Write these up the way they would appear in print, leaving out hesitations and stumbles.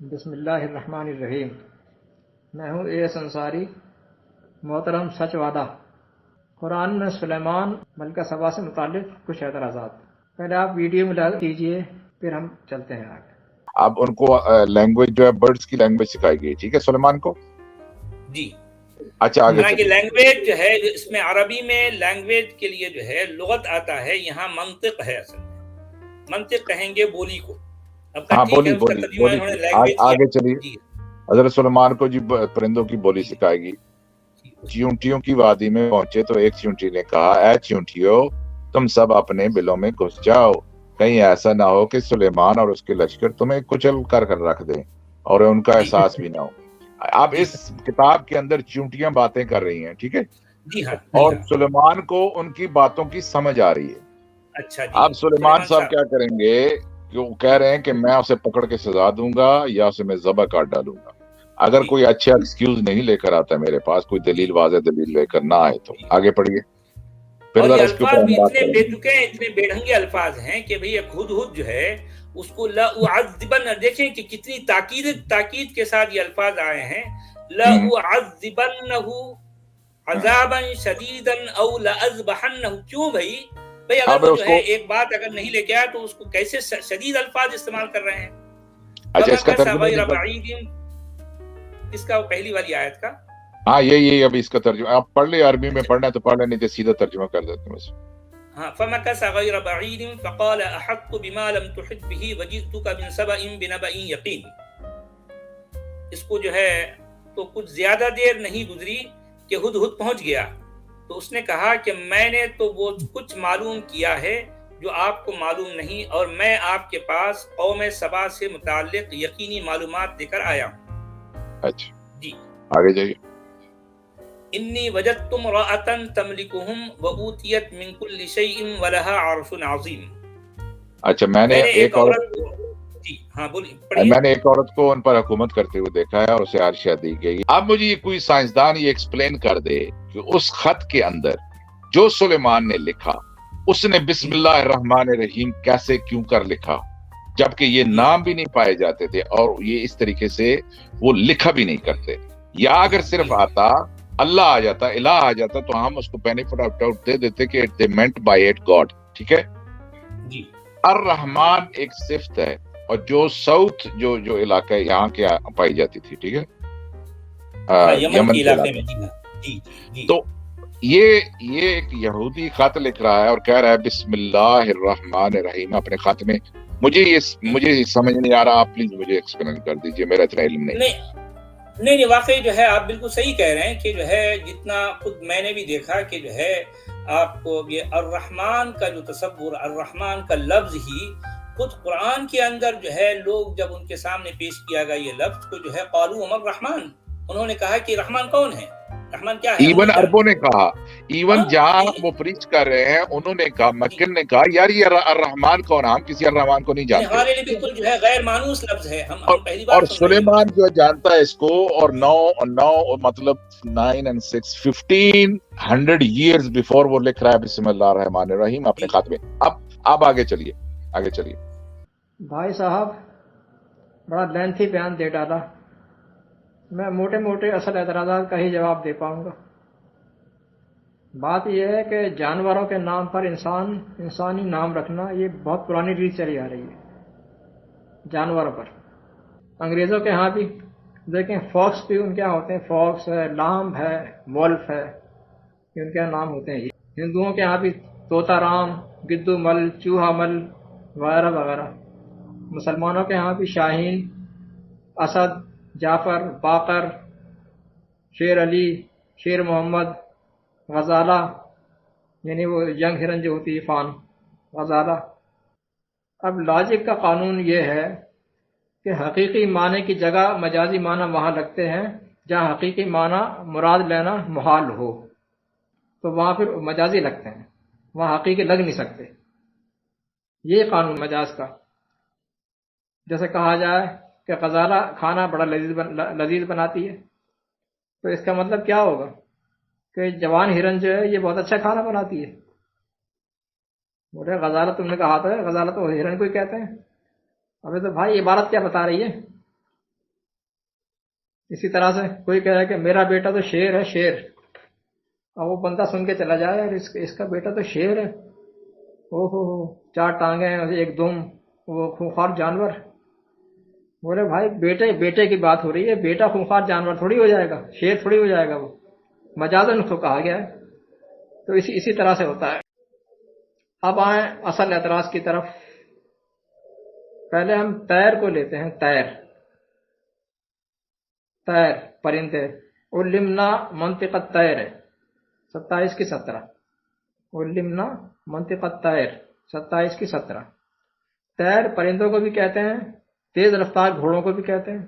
بسم اللہ الرحمن الرحیم۔ میں ہوں اے ایس انصاری۔ محترم سچ وعدہ، قرآن میں سلیمان ملکہ سبا سے متعلق کچھ اعتراضات۔ پہلے آپ ویڈیو میں کیجئے، پھر ہم چلتے ہیں آگے۔ اب ان کو لینگویج جو ہے برڈز کی لینگویج سکھائی گئی، ٹھیک ہے سلیمان کو؟ جی اچھا آگے حالانکہ لینگویج جو ہے اس میں عربی میں لینگویج کے لیے جو ہے لغت آتا ہے، یہاں منطق ہے، اصل میں منطق کہیں گے بولی کو۔ اب ہاں ٹھیک ہے، بولی اس کا بولی ترجمہ بولی انہوں نے لینگویج کیا۔ آگے چلیے۔ جی حضرت سلیمان کو جی پرندوں کی بولی جی سکھائے گی۔ جی چیونٹیوں کی وادی میں پہنچے تو ایک چیونٹی نے کہا، اے چیونٹیوں تم سب اپنے بلوں میں گھس جاؤ، کہیں ایسا نہ ہو کہ سلیمان اور اس کے لشکر تمہیں کچل کر رکھ دیں اور ان کا جی احساس بھی نہ ہو۔ اب جی اس کتاب کے اندر چیونٹیاں باتیں کر رہی ہیں، ٹھیک ہے، جی ہاں اور سلیمان کو ان کی باتوں کی سمجھ آ رہی ہے۔ اچھا جی اب سلیمان صاحب کیا کریں گے کہ وہ کہہ رہے ہیں کہ میں اسے پکڑ کے سزا دوں گا یا اسے میں ذبح کر ڈالوں گا اگر جی کوئی اچھا ایکسکیوز نہیں لے کر آتا ہے میرے پاس، کوئی دلیل واضح دلیل لے کر نہ آئے تو۔ جی آگے پڑھیے، پھر اور ذرا یہ اس کے اوپر الفاظ ہم بھی بات اتنے کریں بے گے۔ تکے، اتنے بے ڈھنگے الفاظ ہیں کہ بھئی ایک ہدہد جو ہے اس کو لأعذبن، دیکھیں کہ کتنی تاکید کے ساتھ یہ الفاظ آئے ہیں، لأعذبنہ عذابا شدیدا او لأذبحنہ۔ کیوں بھئی اگر اب وہ اس جو ہے کو ایک بات اگر نہیں لے کے آیا تو اس کو کیسے شدید الفاظ استعمال کر رہے ہیں؟ اچھا اس کا فَمَكَثَ ترجمہ غَيْرَ نہیں پڑھ، بَعِيدٍ، اس کا پہلی والی آیت کا۔ ہاں یہی ابھی اس کا ترجمہ آپ پڑھ لیں، عربی میں اچھا پڑھنا ہے تو پڑھ لیں، نہیں تو سیدھا ترجمہ کر دیتے ہیں بس۔ ہاں، فَمَكَثَ غَيْرَ بَعِيدٍ فَقَالَ أَحَطتُ بِمَا لَمْ تُحِطْ بِهِ وَجِئْتُكَ مِنْ سَبَإٍ بِنَبَإٍ يَقِينٍ۔ اس کو جو ہے تو کچھ زیادہ دیر نہیں گزری کہ ہدہد پہنچ گیا، تو اس نے کہا کہ میں نے تو وہ کچھ معلوم کیا ہے جو آپ کو معلوم نہیں، اور میں آپ کے پاس قوم سبا سے متعلق یقینی معلومات لے کر آیا ہوں۔ اچھا جی آگے جائیے۔ انی وجدت امرأة تملکهم وأوتیت من کل شیء ولها عرش عظیم۔ اچھا میں نے ایک عورت جی ہاں بولیے، پڑھیے۔ میں نے ایک عورت کو ان پر حکومت کرتے ہوئے دیکھا ہے اور اسے عرشیہ دی گئی۔ اب مجھے کوئی سائنسدان یہ ایکسپلین کر دے کہ اس خط کے اندر جو سلیمان نے لکھا اس نے بسم اللہ الرحمن الرحیم کیسے کیوں کر لکھا، جبکہ یہ نام بھی نہیں پائے جاتے تھے اور یہ اس طریقے سے وہ لکھا بھی نہیں کرتے۔ یا اگر صرف آتا اللہ آ جاتا، الہ آ جاتا، تو ہم اس کو بینیفٹ آف ڈاؤٹ دے دیتے کہ they meant by it God، ٹھیک ہے۔ جی الرحمن ایک صفت ہے اور جو ساؤتھ جو علاقہ ہے یہاں کے پائی جاتی تھی، ٹھیک ہے، یمن کے علاقے علاقے میں۔ جی جی تو یہ ایک یہودی خط لکھ رہا ہے اور کہہ رہا ہے بسم اللہ الرحمن الرحیم اپنے خط میں۔ مجھے سمجھ نہیں آ رہا، آپ پلیز مجھے ایکسپلین کر دیجئے، میرا اتنا علم نہیں واقعی جو ہے آپ بالکل صحیح کہہ رہے ہیں کہ جو ہے جتنا خود میں نے بھی دیکھا کہ جو ہے آپ کو یہ الرحمن کا جو تصور، الرحمن کا لفظ ہی خود قرآن کے اندر جو ہے لوگ جب ان کے سامنے پیش کیا گیا یہ لفظ کو جو ہے قالوا وما الرحمن، انہوں نے کہا کہ رحمان کون ہے، رحمان کیا ہے۔ ایون عربوں نے کہا، ایون جہاں جی وہ پریچ کر رہے ہیں انہوں نے کہا، مکن نے کہا یار یہ الرحمن کون، ہم کسی الرحمن کو نہیں جانتے۔ ہمارے لیے بالکل جو ہے غیر مانوس لفظ ہے، ہم پہلی بار اور سن رہے ہیں۔ سلیمان جو جانتا ہے اس کو، اور نو مطلب 9 and 6 1500 years before وہ لکھ رہا ہے بسم اللہ الرحمن الرحیم اپنے خط میں۔ اب آگے چلیے۔ بھائی صاحب بڑا لینتھی بیان دے ڈالا، میں موٹے موٹے اصل اعتراضات کا ہی جواب دے پاؤں گا۔ بات یہ ہے کہ جانوروں کے نام پر انسانی نام رکھنا یہ بہت پرانی ریت چلی آ رہی ہے جانوروں پر۔ انگریزوں کے ہاں بھی دیکھیں، فاکس بھی ان کے یہاں ہوتے ہیں، فاکس ہے، لامب ہے، وولف ہے، یہ ان کے یہاں نام ہوتے ہیں۔ ہندوؤں کے ہاں بھی طوطا رام، گدو مل، چوہا مل وغیرہ وغیرہ۔ مسلمانوں کے ہاں بھی شاہین، اسد، جعفر، باقر، شیر علی، شیر محمد، غزالہ، یعنی وہ ینگ ہرن جو ہوتی ہے، فان، غزالہ۔ اب لاجک کا قانون یہ ہے کہ حقیقی معنی کی جگہ مجازی معنی وہاں لگتے ہیں جہاں حقیقی معنی مراد لینا محال ہو، تو وہاں پھر مجازی لگتے ہیں، وہاں حقیقی لگ نہیں سکتے۔ یہ قانون مجاز کا۔ جیسے کہا جائے کہ غزالہ کھانا بڑا لذیذ بناتی ہے، تو اس کا مطلب کیا ہوگا کہ جوان ہرن جو ہے یہ بہت اچھا کھانا بناتی ہے۔ بولے غزالہ تم نے کہا تو ہے، غزالہ تو ہرن کو ہی کہتے ہیں۔ ابھی تو بھائی عبارت کیا بتا رہی ہے اسی طرح سے کوئی کہہ رہا ہے کہ میرا بیٹا تو شیر ہے، شیر، اور وہ بندہ سن کے چلا جائے یار اس کا بیٹا تو شیر ہے، او ہو، 4 ٹانگیں ہیں، ایک دم، وہ خونخوار جانور۔ بولے بھائی بیٹے کی بات ہو رہی ہے، بیٹا خونخوار جانور تھوڑی ہو جائے گا، شیر تھوڑی ہو جائے گا، وہ مجازن اس کو کہا گیا ہے۔ تو اسی طرح سے ہوتا ہے۔ اب آئیں اصل اعتراض کی طرف۔ پہلے ہم طیر کو لیتے ہیں، طیر پرندے، علمنا منطق الطیر ہے 27 کی 17، علمنا منطق الطیر 27 کی 17۔ طیر پرندوں کو بھی کہتے ہیں، تیز رفتار گھوڑوں کو بھی کہتے ہیں۔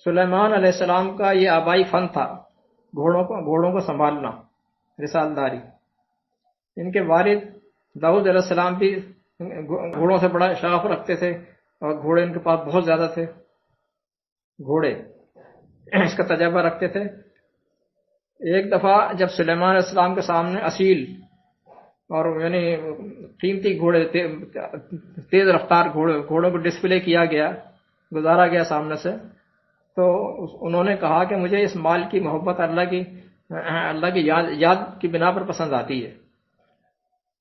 سلیمان علیہ السلام کا یہ آبائی فن تھا، گھوڑوں کو سنبھالنا، رسالداری۔ ان کے والد داؤد علیہ السلام بھی گھوڑوں سے بڑا شغف رکھتے تھے، اور گھوڑے ان کے پاس بہت زیادہ تھے، گھوڑے اس کا تجربہ رکھتے تھے۔ ایک دفعہ جب سلیمان علیہ السلام کے سامنے اصیل اور یعنی قیمتی گھوڑے، تیز رفتار گھوڑوں کو ڈسپلے کیا گیا، گزارا گیا سامنے سے، تو انہوں نے کہا کہ مجھے اس مال کی محبت اللہ کی یاد کی بنا پر پسند آتی ہے۔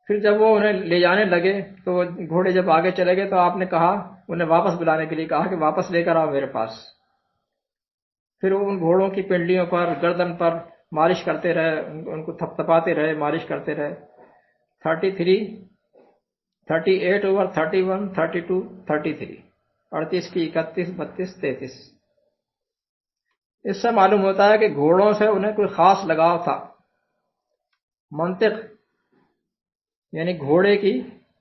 پھر جب وہ انہیں لے جانے لگے تو گھوڑے جب آگے چلے گئے تو آپ نے کہا، انہیں واپس بلانے کے لیے کہا کہ واپس لے کر آؤ میرے پاس۔ پھر وہ ان گھوڑوں کی پنڈلیوں پر، گردن پر مالش کرتے رہے، ان کو تھپتھپاتے رہے، مالش کرتے رہے۔ 33، 38 اوور 31، 32، 33، 38 کی 31، 32، 33۔ اس سے معلوم ہوتا ہے کہ گھوڑوں سے انہیں کوئی خاص لگاؤ تھا۔ منطق یعنی گھوڑے کی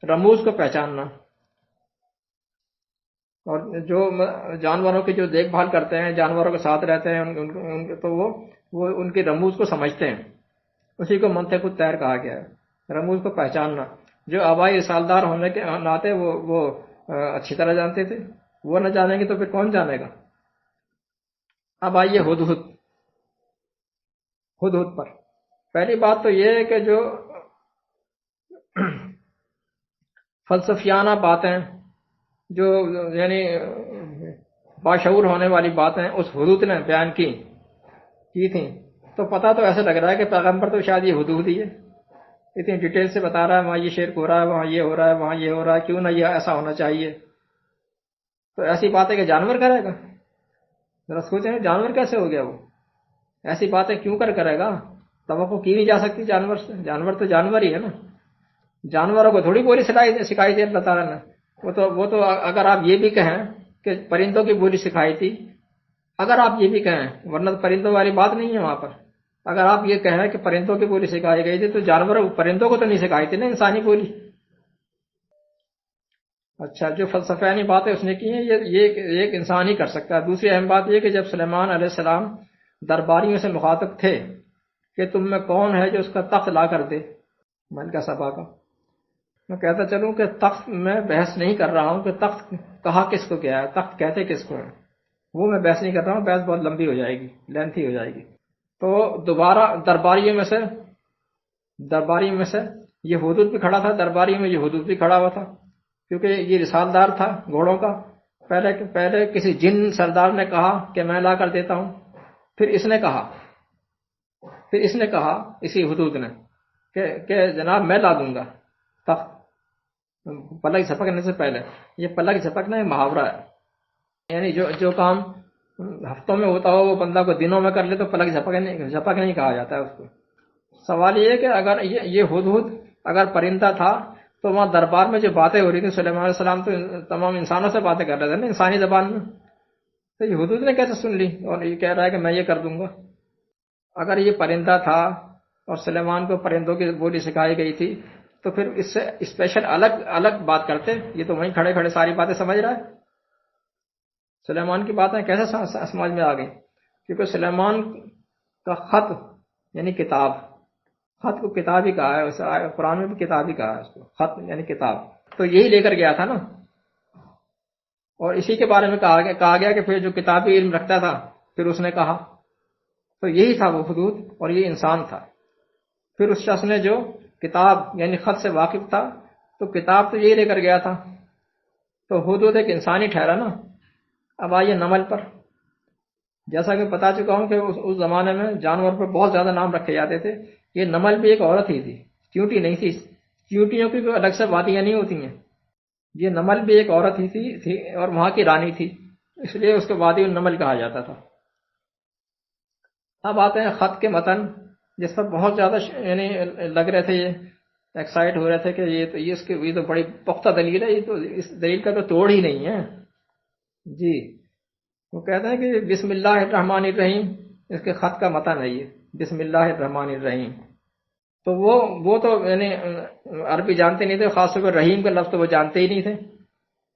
رموز کو پہچاننا، اور جو جانوروں کی جو دیکھ بھال کرتے ہیں، جانوروں کے ساتھ رہتے ہیں، تو وہ ان کی رموز کو سمجھتے ہیں، اسی کو منطق الطیر کہا گیا ہے، رموز کو پہچاننا۔ جو آبائی رسالدار ہونے کے ناطے وہ اچھی طرح جانتے تھے، وہ نہ جانیں گے تو پھر کون جانے گا۔ اب آئیے ہدہد پر۔ پہلی بات تو یہ ہے کہ جو فلسفیانہ باتیں، جو یعنی باشعور ہونے والی باتیں اس ہدہد نے بیان کی تھیں، تو پتہ تو ایسا لگ رہا ہے کہ پیغمبر تو شاید یہ ہدہد ہی ہے، اتنی ڈیٹیل سے بتا رہا ہے، وہاں یہ شیر کو رہا ہے، وہاں یہ ہو رہا ہے، وہاں یہ ہو رہا ہے، کیوں نہ یہ ایسا ہونا چاہیے۔ تو ایسی باتیں کہ جانور کرے گا؟ ذرا سوچیں، جانور کیسے ہو گیا وہ؟ ایسی باتیں کیوں کرے گا؟ توقع کی نہیں جا سکتی جانور سے، جانور تو جانور ہی ہے نا، جانوروں کو تھوڑی بولی سکھائی تھی اللہ تعالیٰ نے۔ وہ تو اگر آپ یہ بھی کہیں کہ پرندوں کی بولی سکھائی تھی، اگر آپ یہ بھی کہیں، ورنہ پرندوں والی بات نہیں ہے وہاں پر۔ اگر آپ یہ کہیں کہ پرندوں کی بولی سکھائی گئی تھی تو پرندوں کو تو نہیں سکھائی تھی نا انسانی بولی۔ اچھا، جو فلسفیانی باتیں اس نے کی ہیں یہ ایک انسان ہی کر سکتا ہے۔ دوسری اہم بات یہ کہ جب سلیمان علیہ السلام درباریوں سے مخاطب تھے کہ تم میں کون ہے جو اس کا تخت لا کر دے، ملکہ سبا کا، میں کہتا چلوں کہ تخت میں بحث نہیں کر رہا ہوں کہ تخت کہا کس کو کیا ہے، تخت کہتے کس کو ہے، وہ میں بحث نہیں کر رہا ہوں، بحث بہت لمبی ہو جائے گی، لینتھی ہو جائے گی۔ تو دوبارہ درباریوں میں سے یہ ہدہد بھی کھڑا تھا، درباریوں میں یہ ہدہد بھی کھڑا ہوا تھا، کیونکہ یہ رسالدار تھا گھوڑوں کا۔ پہلے کسی جن سردار نے کہا کہ میں لا کر دیتا ہوں، پھر اس نے کہا اسی ہدہد نے کہ جناب میں لا دوں گا تخت، پلک جھپکنے سے پہلے۔ یہ پلک جھپکنا ایک محاورہ ہے، یعنی جو کام ہفتوں میں ہوتا ہو وہ بندہ کو دنوں میں کر لے تو پلک جھپک نہیں کہا جاتا ہے اس کو۔ سوال یہ ہے کہ اگر یہ ہدہد اگر پرندہ تھا تو وہاں دربار میں جو باتیں ہو رہی تھیں، سلیمان علیہ السلام تو تمام انسانوں سے باتیں کر رہے تھے نا انسانی زبان میں، تو یہ ہدہد نے کیسے سن لی اور یہ کہہ رہا ہے کہ میں یہ کر دوں گا؟ اگر یہ پرندہ تھا اور سلیمان کو پرندوں کی بولی سکھائی گئی تھی تو پھر اس سے اسپیشل الگ بات کرتے، یہ تو وہیں کھڑے ساری باتیں سمجھ رہا ہے۔ سلیمان کی باتیں کیسے سمجھ میں آ گئی؟ کیونکہ سلیمان کا خط یعنی کتاب، خط کو کتاب ہی کہا ہے، قرآن میں بھی کتاب ہی کہا ہے اس کو، خط یعنی کتاب، تو یہی لے کر گیا تھا نا، اور اسی کے بارے میں کہا گیا کہ پھر جو کتابی علم رکھتا تھا پھر اس نے کہا، تو یہی تھا وہ ہدہد، اور یہ انسان تھا۔ پھر اس شخص نے جو کتاب یعنی خط سے واقف تھا تو کتاب تو یہی لے کر گیا تھا، تو ہدہد ایک انسانی ٹھہرا نا۔ اب آئیے نمل پر۔ جیسا کہ بتا چکا ہوں کہ اس زمانے میں جانور پر بہت زیادہ نام رکھے جاتے تھے. یہ نمل بھی ایک عورت ہی تھی، چیونٹی نہیں تھی. چیونٹیوں کی کوئی الگ سے وادیاں نہیں ہوتی ہیں. یہ نمل بھی ایک عورت ہی تھی اور وہاں کی رانی تھی، اس لیے اس کو وادی النمل کہا جاتا تھا. اب آتے ہیں خط کے متن، جس پر بہت زیادہ یعنی لگ رہے تھے، یہ ایکسائٹ ہو رہے تھے کہ یہ تو بڑی پختہ دلیل ہے، یہ تو اس دلیل کا تو توڑ ہی نہیں ہے. جی وہ کہتے ہیں کہ بسم اللہ الرحمن الرحیم اس کے خط کا متن ہے. یہ بسم اللہ الرحمن الرحیم. تو وہ تو یعنی عربی جانتے نہیں تھے، خاص طور پر رحیم کا لفظ تو وہ جانتے ہی نہیں تھے.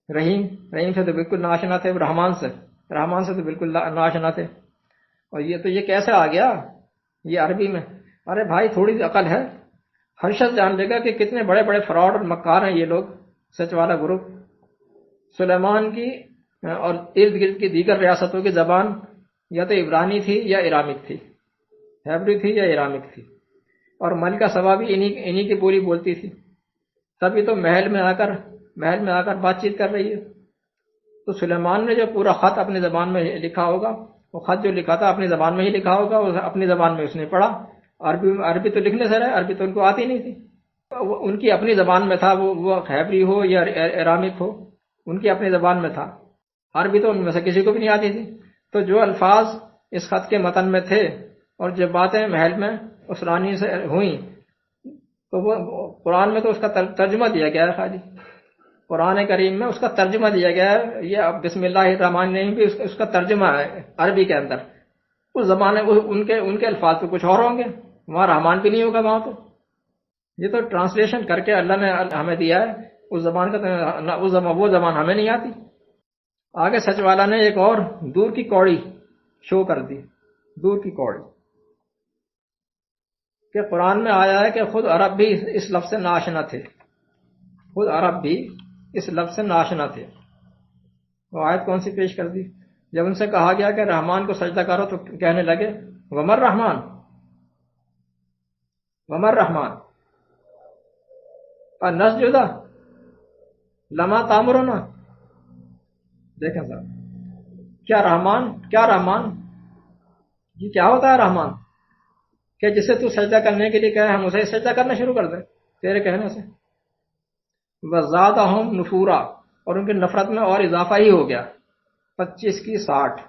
رحیم سے تو بالکل ناشنا تھے، رحمان سے تو بالکل ناشنا تھے. اور یہ کیسے آ گیا یہ عربی میں؟ ارے بھائی تھوڑی سی عقل ہے، ہر شخص جان لے گا کہ کتنے بڑے بڑے فراڈ اور مکار ہیں یہ لوگ. سچ والا گروپ. سلیمان کی اور ارد گرد کی دیگر ریاستوں کی زبان یا تو عبرانی تھی یا ارامک تھی، ہیبری تھی یا ارامک تھی، اور ملکہ سبا بھی انہی کی بولی بولتی تھی. تبھی تو محل میں آ کر بات چیت کر رہی ہے. تو سلیمان نے جو پورا خط اپنی زبان میں لکھا ہوگا، وہ خط جو لکھا تھا اپنی زبان میں ہی لکھا ہوگا، اپنی زبان میں اس نے پڑھا. عربی تو لکھنے سے رہے، عربی تو ان کو آتی نہیں تھی. ان کی اپنی زبان میں تھا، وہ ہیبری ہو یا ارامک ہو، ان کی اپنی زبان میں تھا. عربی تو ان میں سے کسی کو بھی نہیں آتی تھی. تو جو الفاظ اس خط کے متن میں تھے اور جو باتیں محل میں اس رانی سے ہوئیں، تو وہ قرآن میں تو اس کا ترجمہ دیا گیا ہے. خالی قرآن کریم میں اس کا ترجمہ دیا گیا ہے. یہ بسم اللہ الرحمن الرحیم بھی اس کا ترجمہ ہے عربی کے اندر. اس زمانے ان کے الفاظ تو کچھ اور ہوں گے، وہاں رحمان بھی نہیں ہوگا وہاں. تو یہ تو ٹرانسلیشن کر کے اللہ نے ہمیں دیا ہے. اس زبان کا وہ زبان ہمیں نہیں آتی. آگے سچ والا نے ایک اور دور کی کوڑی شو کر دی. دور کی کوڑی کہ قرآن میں آیا ہے کہ خود عرب بھی اس لفظ سے ناشنا تھے. خود عرب بھی اس لفظ سے ناشنا تھے. وہ آیت کون سی پیش کر دی؟ جب ان سے کہا گیا کہ رحمان کو سجدہ کرو تو کہنے لگے ومر رحمان، ومر رحمان نسجدہ لما تامرنا. دیکھیں صاحب، کیا رحمان یہ کیا ہوتا ہے رحمان؟ کہ جسے تو سجدہ کرنے کے لیے کہے ہم اسے سجدہ کرنا شروع کر دیں تیرے کہنے سے. وزادہم نفورا، اور ان کی نفرت میں اور اضافہ ہی ہو گیا. 25 کی 60.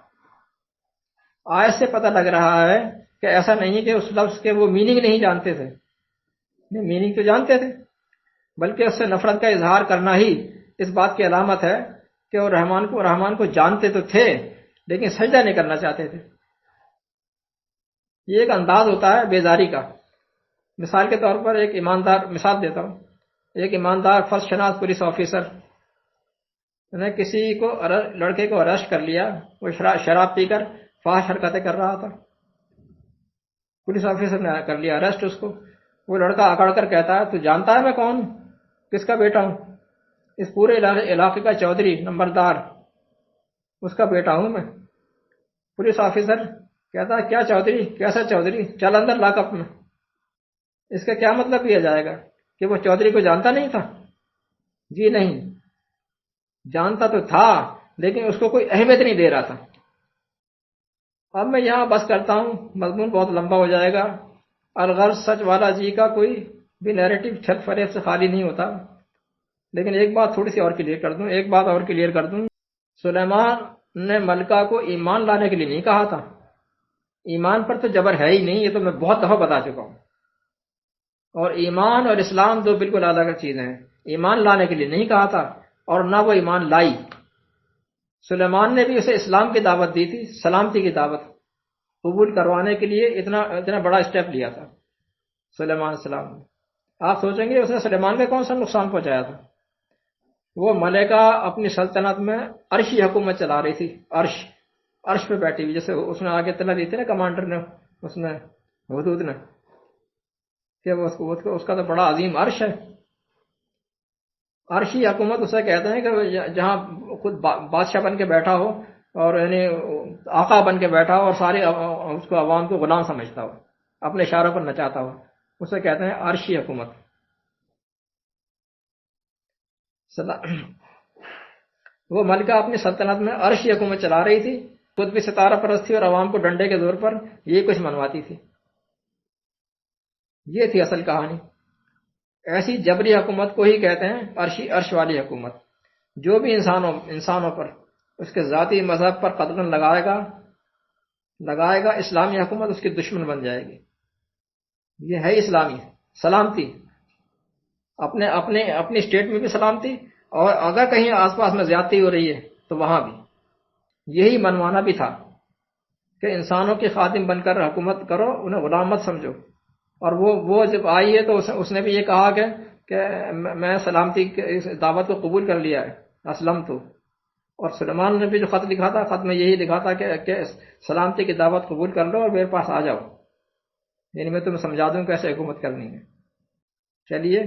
آیت سے پتہ لگ رہا ہے کہ ایسا نہیں کہ اس لفظ کے وہ میننگ نہیں جانتے تھے. میننگ تو جانتے تھے، بلکہ اس سے نفرت کا اظہار کرنا ہی اس بات کی علامت ہے کہ وہ رحمان کو جانتے تو تھے لیکن سجدہ نہیں کرنا چاہتے تھے. یہ ایک انداز ہوتا ہے بیزاری کا. مثال کے طور پر ایک ایماندار، مثال دیتا ہوں، ایک ایماندار فرسٹ شناس پولیس آفیسر نے کسی لڑکے کو اریسٹ کر لیا. وہ شراب پی کر فحش حرکتیں کر رہا تھا. پولیس آفیسر نے کر لیا اریسٹ اس کو. وہ لڑکا اکڑ کر کہتا ہے تو جانتا ہے میں کون ہوں، کس کا بیٹا ہوں؟ اس پورے علاقے کا چودھری نمبردار، اس کا بیٹا ہوں میں. پولیس آفیسر کہتا ہے کیا چودھری؟ کیسا چودھری؟ چل اندر لاک اپ میں. اس کا کیا مطلب لیا جائے گا کہ وہ چودھری کو جانتا نہیں تھا؟ جی نہیں، جانتا تو تھا لیکن اس کو کوئی اہمیت نہیں دے رہا تھا. اب میں یہاں بس کرتا ہوں، مضمون بہت لمبا ہو جائے گا. الغرض سچ والا جی کا کوئی بھی نیریٹو چھت فریب سے خالی نہیں ہوتا. لیکن ایک بات تھوڑی سی اور کلیئر کر دوں. سلیمان نے ملکہ کو ایمان لانے کے لیے نہیں کہا تھا. ایمان پر تو جبر ہے ہی نہیں، یہ تو میں بہت دفعہ بتا چکا ہوں. اور ایمان اور اسلام دو بالکل الگ چیزیں ہیں. ایمان لانے کے لیے نہیں کہا تھا اور نہ وہ ایمان لائی. سلیمان نے بھی اسے اسلام کی دعوت دی تھی، سلامتی کی دعوت قبول کروانے کے لیے اتنا بڑا اسٹیپ لیا تھا سلیمان السلام نے. آپ سوچیں گے اس نے سلیمان کا کون سا نقصان پہنچایا تھا؟ وہ ملکہ اپنی سلطنت میں عرشی حکومت چلا رہی تھی. عرش پہ بیٹھی ہوئی، جیسے اس نے آگے اطلاع دی تھی نا کمانڈر نے، اس نے حدود نے، کہ اس کا تو بڑا عظیم عرش ہے. عرشی حکومت اسے کہتے ہیں کہ جہاں خود بادشاہ بن کے بیٹھا ہو اور یعنی آقا بن کے بیٹھا ہو اور سارے اس کو عوام کو غلام سمجھتا ہو، اپنے اشاروں پر نچاتا ہو، اسے کہتے ہیں عرشی حکومت. وہ ملکہ اپنی سلطنت میں عرشی حکومت چلا رہی تھی خود بھی ستارہ پرست تھی اور عوام کو ڈنڈے کے زور پر یہ کچھ منواتی تھی. یہ تھی اصل کہانی. ایسی جبری حکومت کو ہی کہتے ہیں عرش والی حکومت. جو بھی انسانوں پر اس کے ذاتی مذہب پر قدغن لگائے گا اسلامی حکومت اس کی دشمن بن جائے گی. یہ ہے اسلامی سلامتی. اپنی اسٹیٹ میں بھی سلامتی، اور اگر کہیں آس پاس میں زیادتی ہو رہی ہے تو وہاں بھی. یہی منوانا بھی تھا کہ انسانوں کی خادم بن کر حکومت کرو، انہیں غلام مت سمجھو. اور وہ جب آئی ہے تو اس نے بھی یہ کہا کہ میں سلامتی کی دعوت کو قبول کر لیا ہے، اسلم تو. اور سلیمان نے بھی جو خط لکھا تھا، خط میں یہی لکھا تھا کہ سلامتی کی دعوت قبول کر لو اور میرے پاس آ جاؤ، یعنی میں تمہیں سمجھا دوں کیسے حکومت کرنی ہے. چلیے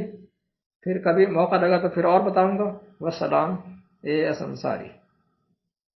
پھر کبھی موقع لگا تو پھر اور بتاؤں گا. والسلام. A S Ansari.